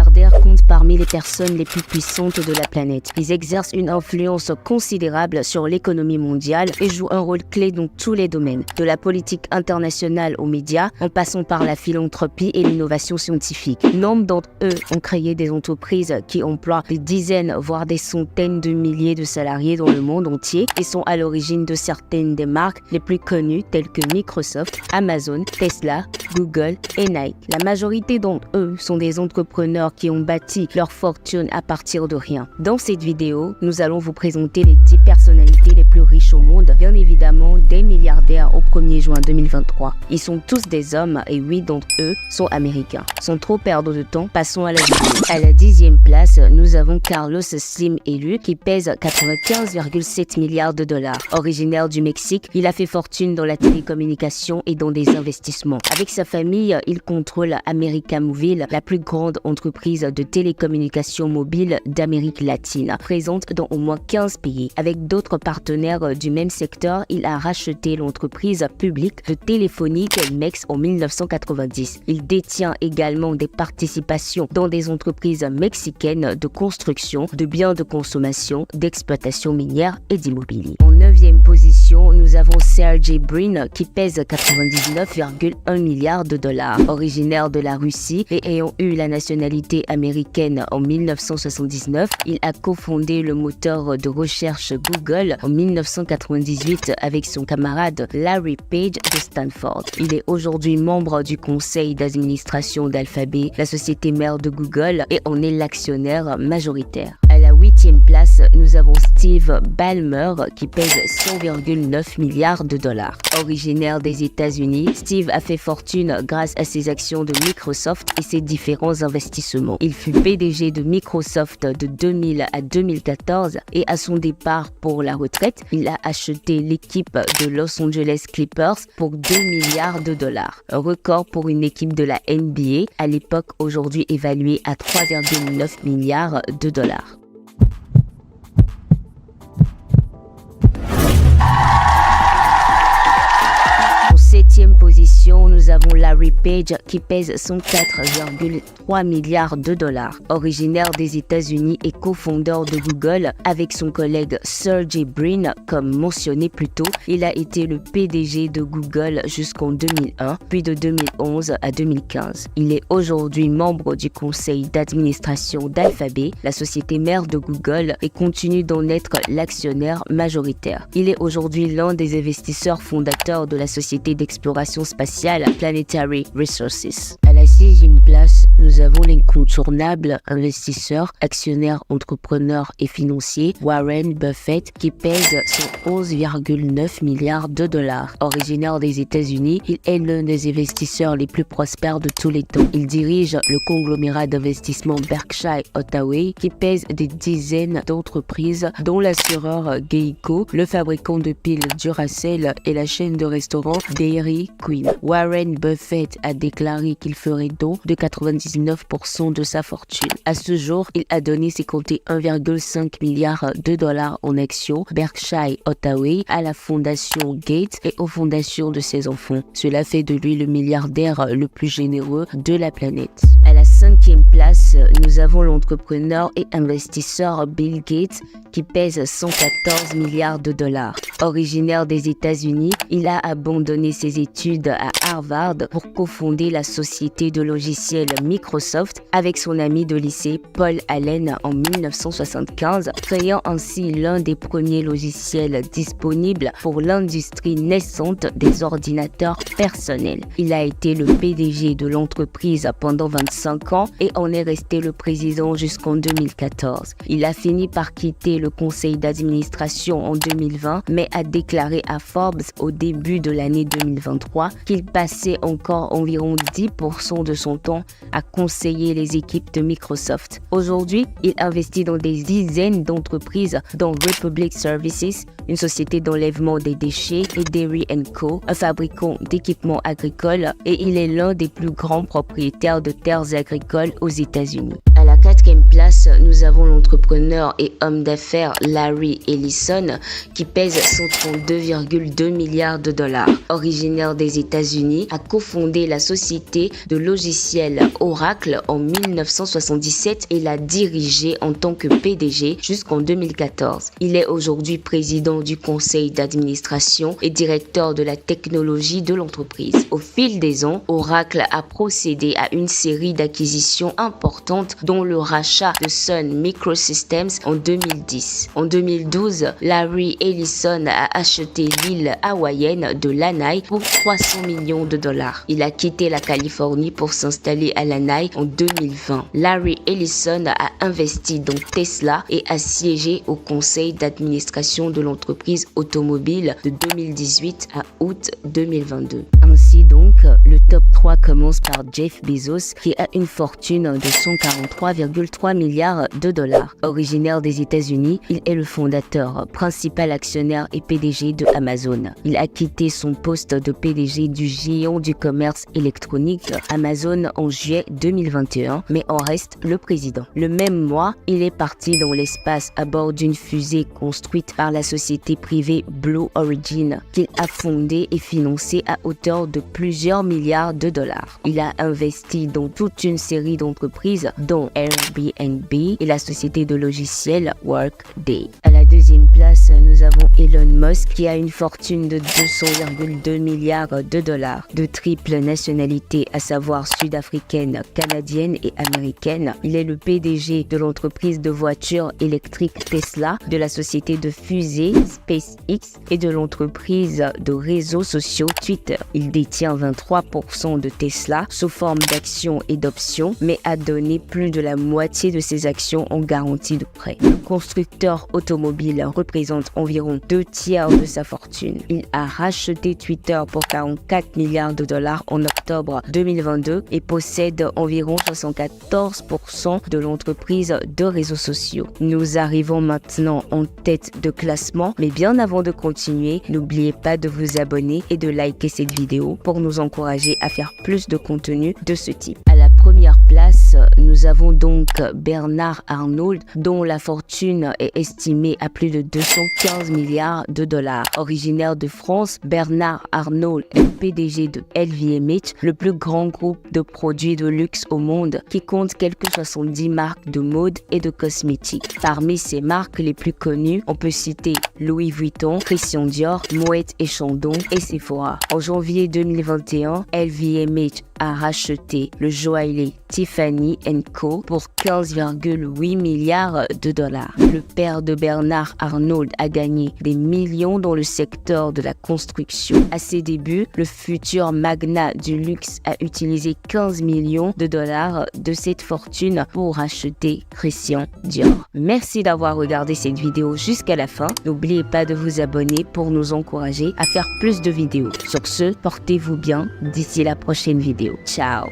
milliardaires comptent parmi les personnes les plus puissantes de la planète. Ils exercent une influence considérable sur l'économie mondiale et jouent un rôle clé dans tous les domaines, de la politique internationale aux médias, en passant par la philanthropie et l'innovation scientifique. Nombre d'entre eux ont créé des entreprises qui emploient des dizaines, voire des centaines de milliers de salariés dans le monde entier et sont à l'origine de certaines des marques les plus connues telles que Microsoft, Amazon, Tesla, Google et Nike. La majorité d'entre eux sont des entrepreneurs qui ont bâti leur fortune à partir de rien. Dans cette vidéo, nous allons vous présenter les 10 personnalités les plus riches au monde, bien évidemment des milliardaires au 1er juin 2023. Ils sont tous des hommes et 8 d'entre eux sont américains. Sans trop perdre de temps, passons à la vidéo. À la 10e place, nous avons Carlos Slim élu qui pèse 95,7 milliards de dollars. Originaire du Mexique, il a fait fortune dans la télécommunication et dans des investissements. Avec sa famille, il contrôle América Móvil, la plus grande entreprise de télécommunications mobiles d'Amérique latine, présente dans au moins 15 pays. Avec d'autres partenaires du même secteur, il a racheté l'entreprise publique de téléphonie Telmex en 1990. Il détient également des participations dans des entreprises mexicaines de construction, de biens de consommation, d'exploitation minière et d'immobilier. En 9e position, nous avons Sergey Brin qui pèse 99,1 milliards de dollars. Originaire de la Russie et ayant eu la nationalité américaine en 1979, il a cofondé le moteur de recherche Google en 1998 avec son camarade Larry Page de Stanford. Il est aujourd'hui membre du conseil d'administration d'Alphabet, la société mère de Google, et en est l'actionnaire majoritaire. À la 8e place, nous avons Steve Ballmer qui pèse 100,9 milliards de dollars. Originaire des États-Unis, Steve a fait fortune grâce à ses actions de Microsoft et ses différents investissements. Il fut PDG de Microsoft de 2000 à 2014 et à son départ pour la retraite, il a acheté l'équipe de Los Angeles Clippers pour 2 milliards de dollars. Un record pour une équipe de la NBA, à l'époque aujourd'hui évaluée à 3,9 milliards de dollars. En 7e position, nous avons Larry Page qui pèse 104,3 milliards de dollars. Originaire des États-Unis et cofondeur de Google avec son collègue Sergey Brin, comme mentionné plus tôt, il a été le PDG de Google jusqu'en 2001, puis de 2011 à 2015. Il est aujourd'hui membre du conseil d'administration d'Alphabet, la société mère de Google, et continue d'en être l'actionnaire majoritaire. Il est aujourd'hui l'un des investisseurs fondateurs de la société d'exploration spatiale Planetary Resources. À la 6e place, nous avons l'incontournable investisseur, actionnaire, entrepreneur et financier Warren Buffett qui pèse 111,9 milliards de dollars. Originaire des États-Unis, il est l'un des investisseurs les plus prospères de tous les temps. Il dirige le conglomérat d'investissement Berkshire Hathaway qui pèse des dizaines d'entreprises dont l'assureur Geico, le fabricant de piles Duracell et la chaîne de restaurants Dairy Queen. Warren Buffett a déclaré qu'il ferait don de 99% de sa fortune. À ce jour, il a donné 51,5 milliards de dollars en actions Berkshire Hathaway à la fondation Gates et aux fondations de ses enfants. Cela fait de lui le milliardaire le plus généreux de la planète. À la 5e place, nous avons l'entrepreneur et investisseur Bill Gates qui pèse 114 milliards de dollars. Originaire des États-Unis, il a abandonné ses études à Harvard pour cofonder la société de logiciels Microsoft avec son ami de lycée Paul Allen en 1975, créant ainsi l'un des premiers logiciels disponibles pour l'industrie naissante des ordinateurs personnels. Il a été le PDG de l'entreprise pendant 25 ans et en est resté le président jusqu'en 2014. Il a fini par quitter le conseil d'administration en 2020, mais a déclaré à Forbes au début de l'année 2023 qu'il passait encore environ 10% de son temps à conseiller les équipes de Microsoft. Aujourd'hui, il investit dans des dizaines d'entreprises dont Republic Services, une société d'enlèvement des déchets, et Dairy & Co, un fabricant d'équipements agricoles, et il est l'un des plus grands propriétaires de terres agricoles aux États-Unis. À la quatrième place, nous avons l'entrepreneur et homme d'affaires Larry Ellison qui pèse 132,2 milliards de dollars. Originaire des États-Unis, a cofondé la société de logiciels Oracle en 1977 et l'a dirigée en tant que PDG jusqu'en 2014. Il est aujourd'hui président du conseil d'administration et directeur de la technologie de l'entreprise. Au fil des ans, Oracle a procédé à une série d'acquisitions importantes dont le rachat de Sun Microsystems en 2010. En 2012, Larry Ellison a acheté l'île hawaïenne de Lanai pour 300 millions de dollars. Il a quitté la Californie pour s'installer à Lanai en 2020. Larry Ellison a investi dans Tesla et a siégé au conseil d'administration de l'entreprise automobile de 2018 à août 2022. Ainsi donc, le top 3 commence par Jeff Bezos qui a une fortune de 143,3 milliards de dollars. Originaire des États-Unis, il est le fondateur, principal actionnaire et PDG de Amazon. Il a quitté son poste de PDG du géant du commerce électronique Amazon en juillet 2021, mais en reste le président. Le même mois, il est parti dans l'espace à bord d'une fusée construite par la société privée Blue Origin qu'il a fondée et financée à hauteur de plusieurs milliards de dollars. Il a investi dans toute une série d'entreprises dont Airbnb et la société de logiciels Workday. À la deuxième place, nous avons Elon Musk qui a une fortune de 200,2 milliards de dollars, de triple nationalité, à savoir sud-africaine, canadienne et américaine. Il est le PDG de l'entreprise de voitures électriques Tesla, de la société de fusée SpaceX et de l'entreprise de réseaux sociaux Twitter. Il détient 23% de Tesla sous forme d'actions et d'options, mais a donné plus de la moitié de ses actions en garantie de prêt. Le constructeur automobile représente environ 2/3 de sa fortune. Il a racheté Twitter pour 44 milliards de dollars en octobre 2022 et possède environ 74% de l'entreprise de réseaux sociaux. Nous arrivons maintenant en tête de classement, mais bien avant de continuer, n'oubliez pas de vous abonner et de liker cette vidéo pour nous encourager à faire plus de contenu de ce type. À la première place, nous avons donc Bernard Arnault, dont la fortune est estimée à plus de 215 milliards de dollars. Originaire de France, Bernard Arnault est le PDG de LVMH, le plus grand groupe de produits de luxe au monde, qui compte quelques 70 marques de mode et de cosmétiques. Parmi ces marques les plus connues, on peut citer Louis Vuitton, Christian Dior, Moët et Chandon et Sephora. En janvier 2021, LVMH a racheté le joaillier Tiffany & Co pour 15,8 milliards de dollars. Le père de Bernard Arnault a gagné des millions dans le secteur de la construction. À ses débuts, le futur magnat du luxe a utilisé 15 millions de dollars de cette fortune pour racheter Christian Dior. Merci d'avoir regardé cette vidéo jusqu'à la fin. N'oubliez pas de vous abonner pour nous encourager à faire plus de vidéos. Sur ce, portez-vous bien d'ici la prochaine vidéo. Ciao!